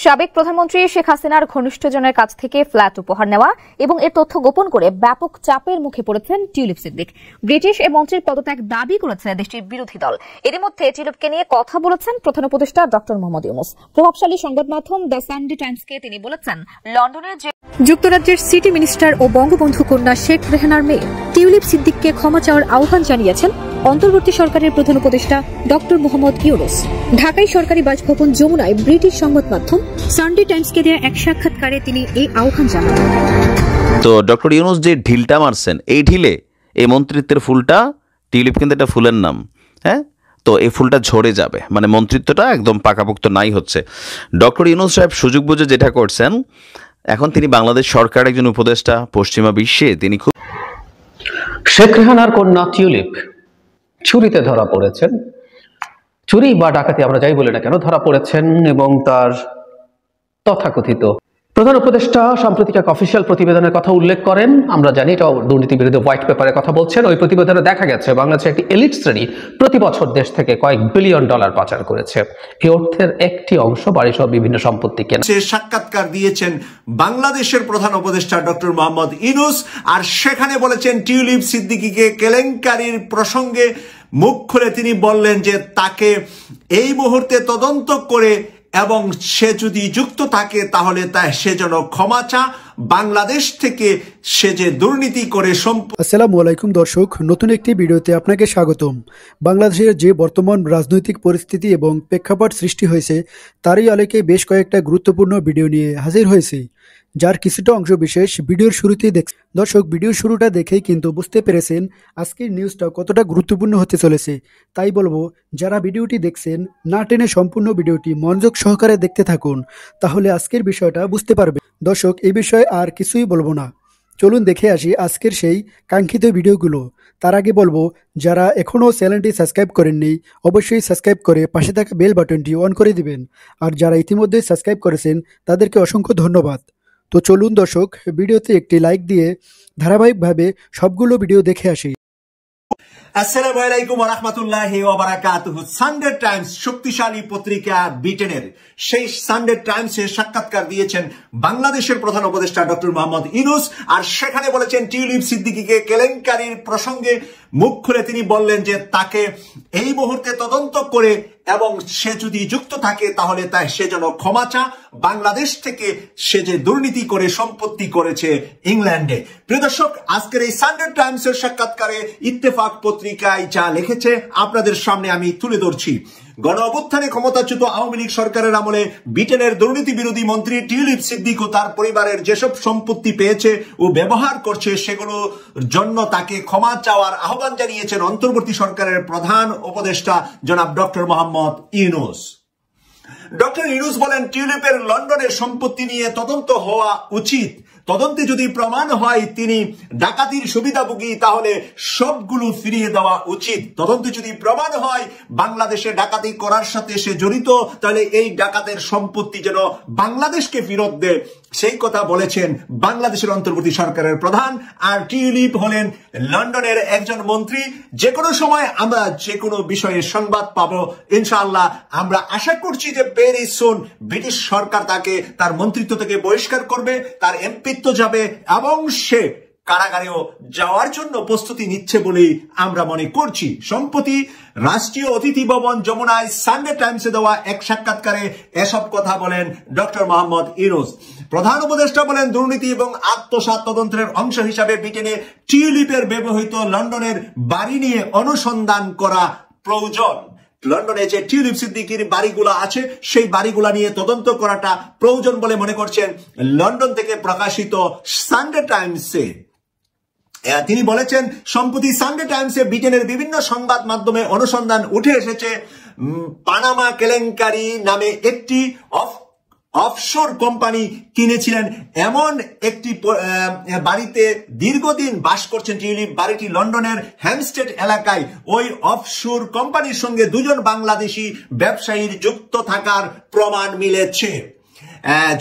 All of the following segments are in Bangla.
সাবেক প্রধানমন্ত্রী শেখ হাসিনার ঘনিষ্ঠজনের কাছ থেকে ফ্ল্যাট উপহার নেওয়া এবং এর তথ্য গোপন করে ব্যাপক চাপের মুখে পড়েছেন টিউলিপ সিদ্দিক। ব্রিটিশ এ মন্ত্রীর পদত্যাগ দাবি করেছে দেশটির বিরোধী দল। এর মধ্যে টিউলিপকে নিয়ে কথা বলেছেন প্রধান উপদেষ্টা ডক্টর মোহাম্মদ ইউনূস। প্রভাবশালী সংবাদ মাধ্যম দ্য সানডে টাইমসকে তিনি বলেছেন, লন্ডনের যে যুক্তরাজ্যের সিটি মিনিস্টার ও বঙ্গবন্ধু কন্যা শেখ রেহানার মেয়ে টিউলিপ সিদ্দিককে ক্ষমা চাওয়ার আহ্বান জানিয়েছেন অন্তর্বর্তী সরকারের প্রধান উপদেষ্টা ডক্টর মোহাম্মদ ইউনূস। ঢাকায় সরকারি বাসভবন যমুনায় ব্রিটিশ সংবাদ মাধ্যম সানডে টাইমসকে দেয়া এক সাক্ষাৎকারে তিনি এই আহ্বান জানান। তো ডক্টর ইউনূস যে ঢিলটা মারছেন, এই ঢিলে এই মন্ত্রিত্বের ফুলটা, টিউলিপ কিন্তু একটা ফুলের নাম, হ্যাঁ, তো এই ফুলটা ঝরে যাবে, মানে মন্ত্রিত্বটা একদম পাকাপোক্ত নাই হচ্ছে। ডক্টর ইউনূস সাহেব সুযোগ বুঝে যেটা করছেন, এখন তিনি বাংলাদেশ সরকার একজন উপদেষ্টা, পশ্চিমা বিশ্বে তিনি খুব। শেখ রেহানার কন্যা টিউলিপ চুরিতে ধরা পড়েছেন, চুরি বা ডাকাতি আমরা যাই বলি না কেন, ধরা পড়েছেন এবং তার তথাকথিত প্রধান উপদেষ্টা সাম্প্রতিক এক অফিসিয়াল প্রতিবেদনের কথা উল্লেখ করেন। আমরা জানি এটা দুর্নীতি বিরোধী হোয়াইট পেপারের কথা বলছেন। ওই প্রতিবেদনে দেখা গেছে বাংলাদেশের একটি এলিট শ্রেণী প্রতি বছর দেশ থেকে কয়েক বিলিয়ন ডলার পাচার করেছে। এই অর্থের একটি অংশ বাড়িসহ বিভিন্ন সম্পত্তি কেনা। সাক্ষাৎকার দিয়েছেন বাংলাদেশের প্রধান উপদেষ্টা ডক্টর মোহাম্মদ ইউনূস, আর সেখানে বলেছেন টিউলিপ সিদ্দিকীকে কেলেঙ্কারির প্রসঙ্গে মুখ খুলে তিনি বললেন যে তাকে এই মুহূর্তে তদন্ত করে এবং সে যদি যুক্ত থাকে তাহলে সে যেন ক্ষমা চা, বাংলাদেশ থেকে সে যে দুর্নীতি করে। আসসালামু আলাইকুম দর্শক, নতুন একটি ভিডিওতে আপনাকে স্বাগতম। বাংলাদেশের যে বর্তমান রাজনৈতিক পরিস্থিতি এবং প্রেক্ষাপট সৃষ্টি হয়েছে তারই আলোকে বেশ কয়েকটা গুরুত্বপূর্ণ ভিডিও নিয়ে হাজির হয়েছি, যার কিছুটা অংশ বিশেষ ভিডিওর শুরুতেই দেখছেন। দর্শক, ভিডিওর শুরুটা দেখেই কিন্তু বুঝতে পেরেছেন আজকের নিউজটা কতটা গুরুত্বপূর্ণ হতে চলেছে। তাই বলবো, যারা ভিডিওটি দেখছেন না টেনে সম্পূর্ণ ভিডিওটি মনোযোগ সহকারে দেখতে থাকুন, তাহলে আজকের বিষয়টা বুঝতে পারবেন। দর্শক, এই বিষয়ে আর কিছুই বলবো না, চলুন দেখে আসি আজকের সেই কাঙ্ক্ষিত ভিডিওগুলো। তার আগে বলবো, যারা এখনও চ্যানেলটি সাবস্ক্রাইব করেননি অবশ্যই সাবস্ক্রাইব করে পাশে থাকা বেল বাটনটি অন করে দিবেন, আর যারা ইতিমধ্যে সাবস্ক্রাইব করেছেন তাদেরকে অসংখ্য ধন্যবাদ। তো চলুন দর্শক, ভিডিওতে একটি লাইক দিয়ে ধারাবাহিকভাবে সবগুলো ভিডিও দেখে আসি। আসসালামু আলাইকুম ওয়া রাহমাতুল্লাহি ওয়া বারাকাতুহু। সানডে টাইমস শক্তিশালী পত্রিকা ব্রিটেনের, সেই সানডে টাইমসে সাক্ষাৎকার দিয়েছেন বাংলাদেশের প্রধান উপদেষ্টা ডক্টর মোহাম্মদ ইউনূস, আর সেখানে বলেছেন টিউলিপ সিদ্দিকীকে কেলেঙ্কারির প্রসঙ্গে মুখ খুলে তিনি বললেন যে তাকে এই মুহূর্তে তদন্ত করে এবং সে যদি যুক্ত থাকে তাহলে সে যেন ক্ষমা চা, বাংলাদেশ থেকে সে যে দুর্নীতি করে সম্পত্তি করেছে ইংল্যান্ডে। প্রিয় দর্শক, আজকের এই সানডে টাইমসের সাক্ষাৎকারে ইত্তেফাক পত্রিকায় যা লিখেছে আপনাদের সামনে আমি তুলে ধরছি। গণ অভ্যুত্থানে ক্ষমতাচ্যুত আওয়ামী লীগ সরকারের আমলে ব্রিটেনের দুর্নীতি বিরোধী মন্ত্রী টিউলিপ সিদ্দিক ও তার পরিবারের যেসব সম্পত্তি পেয়েছে ও ব্যবহার করছে সেগুলোর জন্য তাকে ক্ষমা চাওয়ার আহ্বান জানিয়েছেন অন্তর্বর্তী সরকারের প্রধান উপদেষ্টা জনাব ডক্টর মোহাম্মদ ইউনূস। ডক্টর ইউনূস বলেন, টিউলিপের লন্ডনের সম্পত্তি নিয়ে তদন্ত হওয়া উচিত। তদন্তে যদি প্রমাণ হয় তিনি ডাকাতির সুবিধাভোগী তাহলে সবগুলো ফিরিয়ে দেওয়া উচিত। তদন্তে যদি প্রমাণ হয় বাংলাদেশে ডাকাতি করার সাথে সে জড়িত, তাহলে এই ডাকাতের সম্পত্তি যেন বাংলাদেশকে ফেরত দেয়, সেই কথা বলেছেন বাংলাদেশের অন্তর্বর্তী সরকারের প্রধান। আর টিউলিপ হলেন লন্ডনের একজন মন্ত্রী। যে কোনো সময় আমরা যে কোনো বিষয়ে সংবাদ পাবো ইনশাআল্লাহ। আমরা আশা করছি যে ভেরি সুন ব্রিটিশ সরকার তাকে তার মন্ত্রিত্ব থেকে বহিষ্কার করবে, তার এমপিত্ব যাবে এবং সে কারাগারেও যাওয়ার জন্য প্রস্তুতি নিচ্ছে বলেই আমরা মনে করছি। সম্প্রতি রাষ্ট্রীয় অতিথি ভবন যমুনায় সানডে টাইমসে দেওয়া এক সাক্ষাৎকারে এসব কথা বলেন ডক্টর মোহাম্মদ ইউনূস। প্রধান উপদেষ্টা বলেন, দুর্নীতি এবং আত্মসাৎ তদন্তের অংশ হিসাবে ব্রিটেনে টিউলিপের ব্যবহৃত লন্ডনের বাড়ি নিয়ে অনুসন্ধান করা প্রয়োজন। লন্ডনে যে টিউলিপ সিদ্দিকীর বাড়িগুলো আছে সেই বাড়িগুলা নিয়ে তদন্ত করাটা প্রয়োজন বলে মনে করছেন লন্ডন থেকে প্রকাশিত সানডে টাইমসে। তিনি বলেছেন, সম্প্রতি সানডে টাইমসে ব্রিটেনের বিভিন্ন সংবাদ মাধ্যমে অনুসন্ধান উঠে এসেছে পানামা কেলেঙ্কারি নামে একটি অফশোর কোম্পানি কিনেছিলেন এমন একটি বাড়িতে দীর্ঘদিন বাস করছেন টিউলিপ। বাড়িটি লন্ডনের হ্যামস্টেড এলাকায়। ওই অফশোর কোম্পানির সঙ্গে দুজন বাংলাদেশি ব্যবসায়ীর যুক্ত থাকার প্রমাণ মিলেছে।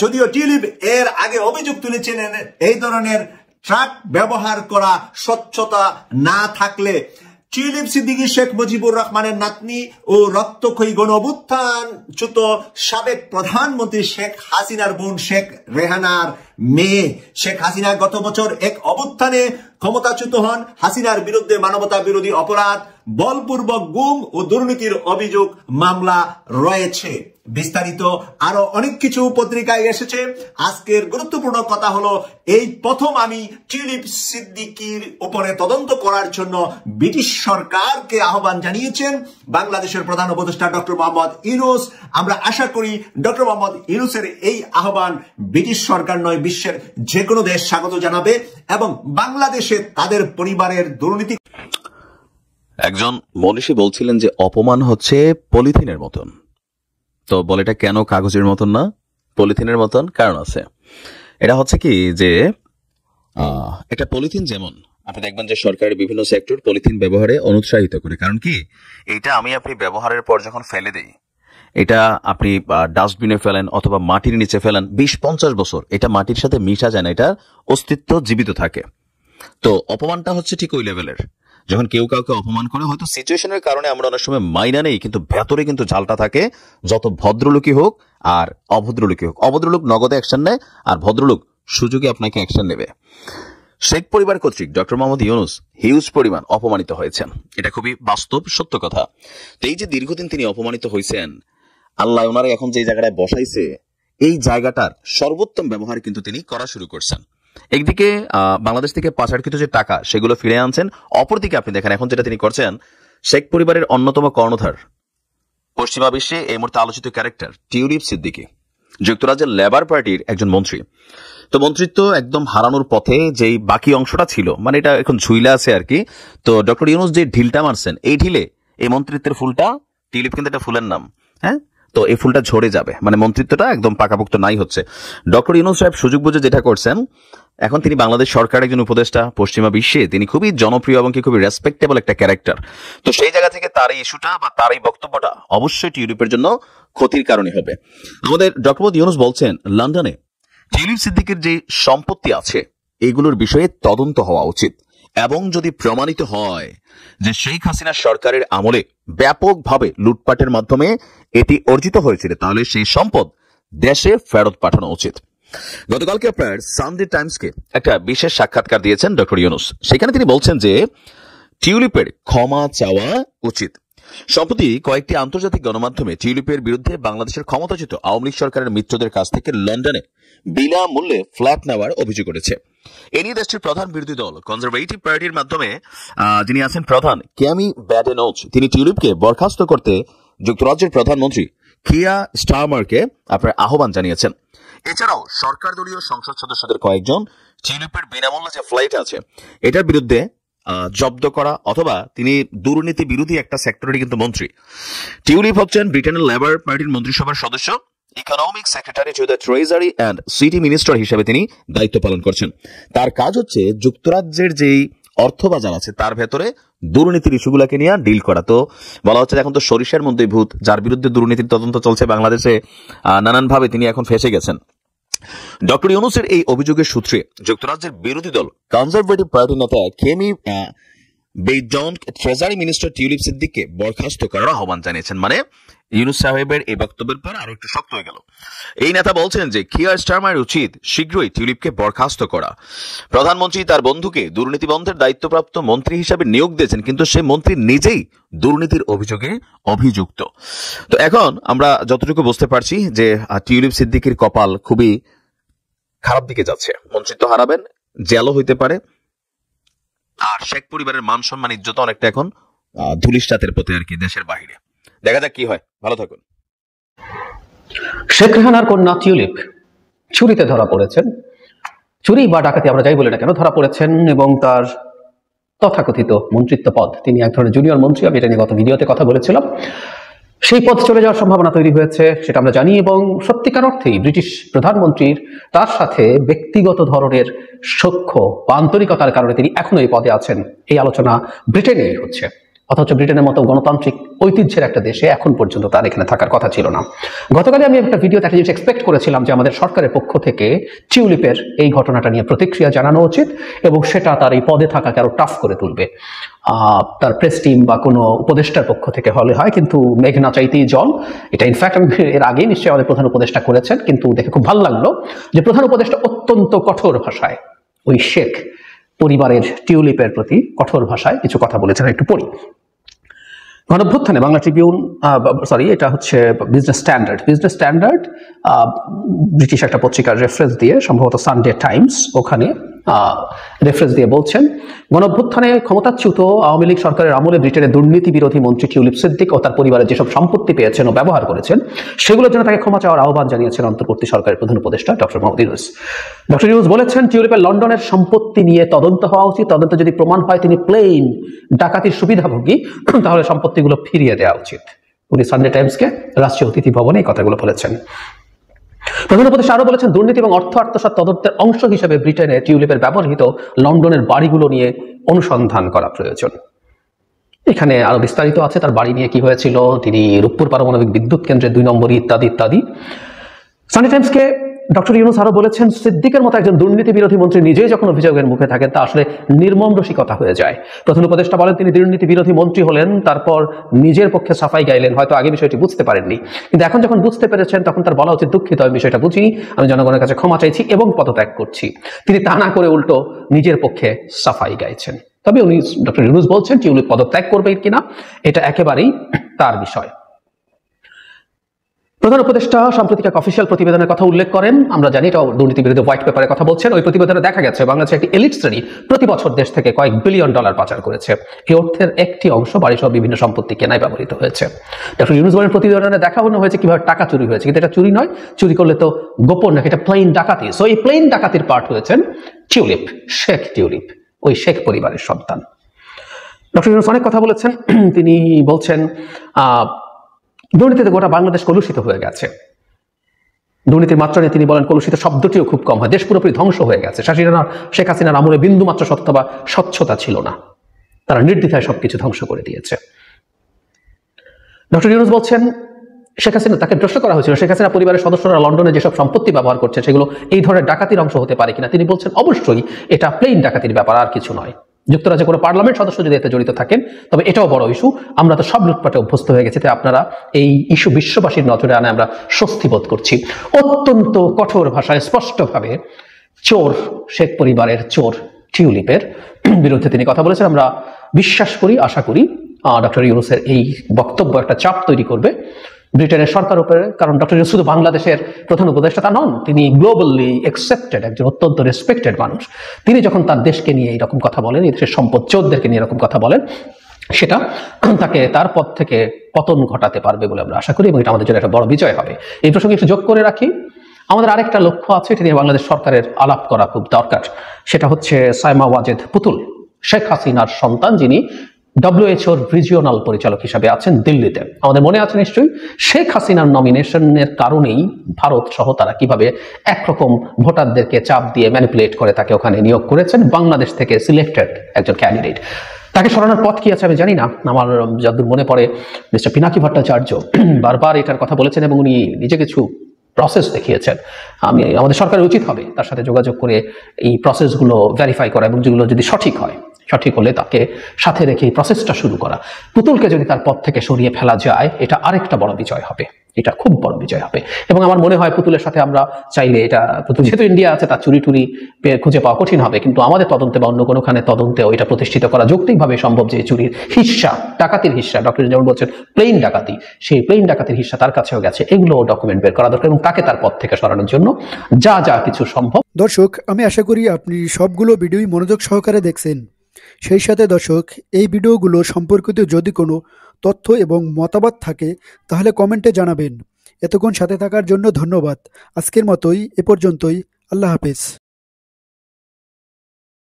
যদিও টিউলিপ এর আগে অভিযোগ তুলেছিলেন এই ধরনের ট্রাক ব্যবহার করা স্বচ্ছতা না থাকলে টিউলিপ সিদ্দিকী শেখ মুজিবুর রহমানের নাতনি ও রক্তক্ষয়ী গণ অভ্যুত্থানচ্যুত সাবেক প্রধানমন্ত্রী শেখ হাসিনার বোন শেখ রেহানার মেয়ে। শেখ হাসিনা গত বছর এক অভ্যুত্থানে ক্ষমতাচ্যুত হন। হাসিনার বিরুদ্ধে মানবতা বিরোধী অপরাধ, বলপূর্বক গুম ও দুর্নীতির অভিযোগ মামলা রয়েছে। বিস্তারিত আরো অনেক কিছু পত্রিকায় এসেছে। আজকের গুরুত্বপূর্ণ কথা হলো, এই প্রথম আমি টিউলিপ সিদ্দিকীর উপরে তদন্ত করার জন্য ব্রিটিশ সরকারকে আহ্বান জানিয়েছেন বাংলাদেশের প্রধান উপদেষ্টা ডক্টর মোহাম্মদ ইউনূস। আমরা আশা করি ডক্টর মোহাম্মদ ইউনূসের এই আহ্বান ব্রিটিশ সরকার নয়, বিশ্বের যে কোনো দেশ স্বাগত জানাবে এবং বাংলাদেশে তাদের পরিবারের দুর্নীতি। একজন মনীষী বলছিলেন যে অপমান হচ্ছে পলিথিনের মতন। তো বলে এটা কেন কাগজের মতন না, পলিথিনের মতন? কারণ আছে। এটা হচ্ছে কি যে একটা পলিথিন, যেমন আপনি দেখবেন যে সরকারের বিভিন্ন সেক্টর পলিথিন ব্যবহারে অনুৎসাহিত করে। কারণ কি, এটা আপনি ব্যবহারের পর যখন ফেলে দেই, এটা আপনি ডাস্টবিনে ফেলেন অথবা মাটির নিচে ফেলেন, 20-50 বছর এটা মাটির সাথে মিশা যায় না, এটা অস্তিত্ব জীবিত থাকে। তো অপমানটা হচ্ছে ঠিক ওই লেভেলের। যখন কেউ কাউকে অপমান করে, হয়তো সিচুয়েশনের কারণে আমরা অনেক সময় মাইনা নেই, কিন্তু ভেতরে কিন্তু ঝালটা থাকে। যত ভদ্রলোকই হোক আর অভদ্রলোকই হোক, অভদ্রলোক নগদে অ্যাকশন নেয় আর ভদ্রলোক সুযোগে আপনাকে অ্যাকশন নেবে। শেখ পরিবার কর্তৃক ডক্টর মোহাম্মদ ইউনূস হিউজ পরিমাণ অপমানিত হয়েছেন, এটা খুবই বাস্তব সত্য কথা। তো এই যে দীর্ঘদিন তিনি অপমানিত হয়েছেন, আল্লাহ ওনারা এখন যে জায়গাটায় বসাইছে, এই জায়গাটার সর্বোত্তম ব্যবহার কিন্তু তিনি করা শুরু করছেন। একদিকে বাংলাদেশ থেকে পাচারকৃত যে টাকা সেগুলো ফিরে আনছেন, অপরদিকে আপনি দেখেন এখন যেটা তিনি করছেন, শেখ পরিবারের অন্যতম কর্ণধার, পশ্চিমা বিশ্বে এই মুহূর্তে আলোচিত ক্যারেক্টার টিউলিপ সিদ্দিকী, যুক্তরাজ্যের লেবার পার্টির একজন মন্ত্রী। তো মন্ত্রিত্ব একদম হারানোর পথে যেই বাকি অংশটা ছিল, মানে এটা এখন ঝুইলা আছে আর কি। তো ডক্টর ইউনূস যে ঢিলটা মারছেন, এই ঢিলে এই মন্ত্রিত্বের ফুলটা, টিউলিপ কিন্তু একটা ফুলের নাম, হ্যাঁ, তো এই ফুলটা ঝরে যাবে, মানে মন্ত্রিত্বটা একদম পাকাপোক্ত নাই হচ্ছে। ডক্টর ইউনূস সাহেব সুযোগ বুঝে যেটা করছেন, এখন তিনি বাংলাদেশ সরকারের একজন উপদেষ্টা, পশ্চিমা বিশ্বে তিনি খুবই জনপ্রিয় এবং খুবই রেসপেক্টেবল একটা ক্যারেক্টার। তো সেই জায়গা থেকে তার এই ইস্যুটা বা তার এই বক্তব্যটা অবশ্যই টিউলিপের জন্য ক্ষতির কারণে হবে। আমাদের ডক্টর মোহাম্মদ ইউনূস বলছেন, লন্ডনে টিউলিপ সিদ্দিকীর যে সম্পত্তি আছে এগুলোর বিষয়ে তদন্ত হওয়া উচিত, এবং যদি প্রমাণিত হয় যে শেখ হাসিনা সরকারের আমলে ব্যাপকভাবে লুটপাটের মাধ্যমে এটি অর্জিত হয়েছিল, তাহলে সেই সম্পদ দেশে ফেরত পাঠানো উচিত। গতকালকে আপনার সানডে টাইমসকে একটা বিশেষ সাক্ষাৎকার দিয়েছেন ডক্টর ইউনূস। সেখানে তিনি বলছেন যে টিউলিপের ক্ষমা চাওয়া উচিত। সম্প্রতি কয়েকটি আন্তর্জাতিক গণমাধ্যমে টিউলিপের বিরুদ্ধে বাংলাদেশের ক্ষমতাচ্যুত আওয়ামী লীগ সরকারের মিত্রদের কাছ থেকে লন্ডনে বিনামূল্যে ফ্ল্যাট নেওয়ার অভিযোগ করেছে। এ নিয়ে দেশটির প্রধান বিরোধী দল কনজারভেটিভ পার্টির মাধ্যমে যিনি আছেন প্রধান কেমি ব্যাডেনোচ, তিনি টিউলিপকে বরখাস্ত করতে যুক্তরাজ্যের প্রধানমন্ত্রী কিয়া স্টারমারকে আপনার আহ্বান জানিয়েছেন। এছাড়াও সরকার দলীয় সংসদ সদস্যদের কয়েকজন টিউলিপের বিনামূল্যে যে ফ্লাইট আছে এটার বিরুদ্ধে জব্দ করা, অথবা তিনি দুর্নীতি বিরোধী একটা সেক্টরের কিন্তু মন্ত্রী। টিউলিপ হচ্ছেন ব্রিটেনের লেবার পার্টির মন্ত্রিসভার সদস্য, economic secretary to the treasury and city minister হিসেবে তিনি দায়িত্ব পালন করছেন। তার কাজ হচ্ছে যুক্তরাজ্যের যেই অর্থবাজার আছে তার ভেতরে দুর্নীতির ইস্যুগুলোকে নিয়ে ডিল করা। তো বলা হচ্ছে এখন তো সরিষার মধ্যে ভূত, যার বিরুদ্ধে দুর্নীতির তদন্ত চলছে বাংলাদেশে নানানভাবে তিনি এখন ফেঁসে গেছেন। ডক্টর ইউনূসের এই অভিযোগের সূত্রে যুক্তরাজ্যের বিরোধী দল কনজারভেটিভ পার্টির নেতা কেমি বেইজন ট্রেজারি মিনিস্টার টিউলিপ সিদ্দিককে বরখাস্ত করার আহ্বান জানিয়েছেন। মানে ইউনূস সাহেবের এই বক্তব্যের পর আরো একটু শক্ত হয়ে গেল। এই নেতা বলছেন যে কিয়ার স্টারমার উচিত শীঘ্রই টিউলিপকে বরখাস্ত করা। প্রধানমন্ত্রী তার বন্ধুকে দুর্নীতি বন্ধের দায়িত্বপ্রাপ্ত মন্ত্রী হিসাবে নিয়োগ দিয়েছেন, কিন্তু সে মন্ত্রী নিজেই দুর্নীতির অভিযোগে অভিযুক্ত। তো এখন আমরা যতটুকু বুঝতে পারছি যে টিউলিপ সিদ্দিকীর কপাল খুবই খারাপ দিকে যাচ্ছে। মন্ত্রিত্ব হারাবেন, জেলও হইতে পারে, আর শেখ পরিবারের মান সম্মান ইজ্জত অনেকটা এখন ধুলিসাতের পথে আর কি, দেশের বাহিরে। দেখা যাক কি হয়। ভালো থাকুন। শেখ রেহানার কন্যা টিউলিপ চুরিতে ধরা পড়েছেন। চুরি বা ডাকাতি আমরা যাই বলি না কেন ধরা পড়েছেন, এবং তার তথাকথিত মন্ত্রিত্ব পদ, তিনি এক ধরনের জুনিয়র মন্ত্রী, আমি এটা নিয়ে গত ভিডিওতে কথা বলেছিলাম। সেই পদ চলে যাওয়ার সম্ভাবনা তৈরি হয়েছে, সেটা আমরা জানি, এবং সত্যিকার অর্থেই ব্রিটিশ প্রধানমন্ত্রীর তার সাথে ব্যক্তিগত ধরনের সখ্য বা আন্তরিকতার কারণে তিনি এখনো এই পদে আছেন, এই আলোচনা ব্রিটেনেই হচ্ছে। অথচ ব্রিটেনের মতো গণতান্ত্রিক ঐতিহ্যের একটা দেশে এখন পর্যন্ত তার এখানে থাকার কথা ছিল না। গতকালে আমি একটা ভিডিওতে একটা জিনিস এক্সপেক্ট করেছিলাম যে আমাদের সরকারের পক্ষ থেকে টিউলিপের এই ঘটনাটা নিয়ে প্রতিক্রিয়া জানানো উচিত এবং সেটা তার এই পদে থাকাকে আরো টাফ করে তুলবে। তার প্রেস টিম বা কোনো উপদেষ্টার পক্ষ থেকে হলে হয়, কিন্তু মেঘ না চাইতেই জল। এটা ইনফ্যাক্ট আমি এর আগেই নিশ্চয়ই আমাদের প্রধান উপদেষ্টা করেছেন, কিন্তু দেখে খুব ভালো লাগলো যে প্রধান উপদেষ্টা অত্যন্ত কঠোর ভাষায় ওই শেখ পরিবারের টিউলিপের প্রতি কঠোর ভাষায় কিছু কথা বলেছেন। একটু পড়ি। গণঅভ্যুত্থানে বাংলা ট্রিবিউন, এটা হচ্ছে বিজনেস স্ট্যান্ডার্ড ব্রিটিশ একটা পত্রিকার রেফারেন্স দিয়ে, সম্ভবত সানডে টাইমস, ওখানে রেফারেন্স দিয়ে বলছেন, গণঅভ্যুত্থানে ক্ষমতাচ্যুত আওয়ামী লীগ সরকারের আমলে ব্রিটেনের দুর্নীতি বিরোধী মন্ত্রী টিউলিপ সিদ্দিক ও তার পরিবারের যেসব সম্পত্তি পেয়েছেন ও ব্যবহার করেছেন সেগুলোর জন্য তাকে ক্ষমা চাওয়ার আহ্বান জানিয়েছেন অন্তর্বর্তী সরকারের প্রধান উপদেষ্টা ডক্টর মোহাম্মদ ইউনূস। ডক্টর ইউনূস বলেছেন, টিউলিপের লন্ডনের সম্পত্তি নিয়ে তদন্ত হওয়া উচিত। তদন্ত যদি প্রমাণ হয় তিনি প্লেন ডাকাতির সুবিধাভোগী, তাহলে সম্পত্তিগুলো ফিরিয়ে দেওয়া উচিত। উনি সানডে টাইমসকে রাষ্ট্রীয় অতিথি ভবনে এই কথাগুলো বলেছেন। প্রধান উপদেষ্টা আরো বলেছেন, দুর্নীতি এবং অর্থ আত্মসাৎ তদন্তের অংশ হিসেবে ব্রিটেনে টিউলিপের ব্যবহৃত লন্ডনের বাড়িগুলো নিয়ে অনুসন্ধান করা প্রয়োজন। এখানে আরো বিস্তারিত আছে তার বাড়ি নিয়ে কি হয়েছিল, তিনি রূপপুর পারমাণবিক বিদ্যুৎ কেন্দ্রের 2 নম্বরই ইত্যাদি ইত্যাদি। সানডে টাইমসকে ডক্টর ইউনূস আরো বলেছেন, সিদ্দিকের মতো একজন দুর্নীতি বিরোধী মন্ত্রী নিজেই যখন অভিযোগের মুখে থাকেন তা আসলে নির্মম রসিকতা হয়ে যায়। প্রধান উপদেষ্টা বলেন, তিনি দুর্নীতি বিরোধী মন্ত্রী হলেন, তারপর নিজের পক্ষে সাফাই গাইলেন। হয়তো আগে বিষয়টি বুঝতে পারেননি, কিন্তু এখন যখন বুঝতে পেরেছেন তখন তার বলা উচিত, দুঃখিত, আমি বিষয়টা বুঝিনি, আমি জনগণের কাছে ক্ষমা চাইছি এবং পদত্যাগ করছি। তিনি তা না করে উল্টো নিজের পক্ষে সাফাই গাইছেন। তবে উনি ডক্টর ইউনূস বলছেন টিউলিপ পদত্যাগ করবে কিনা এটা একেবারেই তার বিষয়। প্রধান উপদেষ্টা সাম্প্রতিক এক অফিসিয়াল প্রতিবেদনের কথা উল্লেখ করেন। আমরা জানি এটা দুর্নীতি বিরোধী হোয়াইট পেপারের কথা বলছেন। ওই প্রতিবেদনে দেখা গেছে বাংলাদেশের একটি এলিট শ্রেণী প্রতি বছর দেশ থেকে কয়েক বিলিয়ন ডলার পাচার করেছে। এই অর্থের একটি অংশ বাড়িসহ বিভিন্ন সম্পত্তি কেনায় ব্যবহৃত হয়েছে। ডক্টর ইউনূস বলেন, প্রতিবেদনে দেখানো হয়েছে কিভাবে টাকা চুরি হয়েছে, কিন্তু এটা চুরি নয়, চুরি করলে তো গোপন নাকি, এটা প্লেন ডাকাতি। সো এই প্লেন ডাকাতির পার্ট হয়েছেন টিউলিপ, শেখ টিউলিপ, ওই শেখ পরিবারের সন্তান। ডক্টর ইউনূস অনেক কথা বলেছেন। তিনি বলছেন, দুর্নীতিতে গোটা বাংলাদেশ কলুষিত হয়ে গেছে। দুর্নীতির মাত্রা নিয়ে তিনি বলেন, কলুষিত শব্দটিও খুব কম হয়, দেশ পুরোপুরি ধ্বংস হয়ে গেছে। শেখ হাসিনার আমলে বিন্দু মাত্র সত্য বা স্বচ্ছতা ছিল না, তারা নির্দ্বিধায় সবকিছু ধ্বংস করে দিয়েছে। ডক্টর ইউনূস বলছেন, শেখ হাসিনা, তাকে প্রশ্ন করা হয়েছিল শেখ হাসিনা পরিবারের সদস্যরা লন্ডনে যেসব সম্পত্তি ব্যবহার করছে সেগুলো এই ধরনের ডাকাতির অংশ হতে পারে কিনা। তিনি বলছেন, অবশ্যই এটা প্লেন ডাকাতির ব্যাপার, আর কিছু নয়। যুক্তরাজ্যে কোনো পার্লামেন্ট সদস্য যদি এতে জড়িত থাকেন তবে এটাও বড় ইস্যু। আমরা তো সব লুটপাটে অভ্যস্ত হয়ে গেছি, তাই আপনারা এই ইস্যু বিশ্ববাসীর নজরে আনে আমরা স্বস্তি বোধ করছি। অত্যন্ত কঠোর ভাষায় স্পষ্টভাবে চোর, শেখ পরিবারের চোর টিউলিপের বিরুদ্ধে তিনি কথা বলেছেন। আমরা বিশ্বাস করি, আশা করি ডক্টর ইউনূসের এই বক্তব্য একটা চাপ তৈরি করবে ব্রিটেনের সরকার উপরে। কারণ ডক্টর ইউনূস শুধু বাংলাদেশের প্রধান উপদেষ্টা তা নন, তিনি গ্লোবালি অ্যাকসেপ্টেড একজন অত্যন্ত রেসপেক্টেড মানুষ। তিনি যখন তার দেশকে নিয়ে এইরকম কথা বলেন, এই দেশের সম্পদ চোরদেরকে নিয়ে এরকম কথা বলেন, সেটা তাকে তার পদ থেকে পতন ঘটাতে পারবে বলে আমরা আশা করি, এবং এটা আমাদের জন্য একটা বড় বিজয় হবে। এই প্রসঙ্গে একটু যোগ করে রাখি, আমাদের আরেকটা লক্ষ্য আছে, এটা নিয়ে বাংলাদেশ সরকারের আলাপ করা খুব দরকার। সেটা হচ্ছে সাইমা ওয়াজেদ পুতুল, শেখ হাসিনার সন্তান, যিনি WHO রিজিওনাল পরিচালক হিসাবে আছেন দিল্লিতে। আমাদের মনে আছে নিশ্চয়ই, শেখ হাসিনার নমিনেশনের কারণেই ভারত সহ তারা কিভাবে একরকম ভোটারদেরকে চাপ দিয়ে ম্যানিপুলেট করে তাকে ওখানে নিয়োগ করেছেন, বাংলাদেশ থেকে সিলেক্টেড একজন ক্যান্ডিডেট। তাকে সরানোর পথ কি আছে আমি জানি না। আমার যতদূর মনে পড়ে মিস্টার পিনাকি ভট্টাচার্য বারবার এটার কথা বলেছেন এবং উনি নিজে কিছু প্রসেস দেখিয়েছেন। আমাদের সরকারের উচিত হবে তার সাথে যোগাযোগ করে এই প্রসেসগুলো ভেরিফাই করা, এবং যেগুলো যদি সঠিক হয়, সঠিক হলে তাকে সাথে রেখে এই প্রসেসটা শুরু করা। পুতুলকে যদি তার পথ থেকে সরিয়ে ফেলা যায়, এটা আরেকটা বড় বিজয় হবে, এটা খুব বড় বিজয় হবে। এবং আমার মনে হয় পুতুলের সাথে আমরা চাইলে, এটা পুতুল যেহেতু ইন্ডিয়া আছে, তার চুরি টুরি খুঁজে পাওয়া কঠিন হবে, কিন্তু আমাদের তদন্তে বা অন্য কোনোখানে তদন্তেও এটা প্রতিষ্ঠিত করা যৌক্তিকভাবে সম্ভব যে চুরির হিস্সা, ডাকাতির হিস্সা, ডক্টর যেমন বলছেন প্লেন ডাকাতি, সেই প্লেন ডাকাতির হিস্সা তার কাছেও গেছে, এগুলো ডকুমেন্ট বের করা দরকার এবং তাকে তার পথ থেকে সরানোর জন্য যা যা কিছু সম্ভব। দর্শক, আমি আশা করি আপনি সবগুলো ভিডিওই মনোযোগ সহকারে দেখছেন। সেই সাথে দর্শক, এই ভিডিওগুলো সম্পর্কিত যদি কোনো তথ্য এবং মতামত থাকে তাহলে কমেন্টে জানাবেন। এতক্ষণ সাথে থাকার জন্য ধন্যবাদ। আজকের মতোই এ পর্যন্তই। আল্লাহ হাফেজ।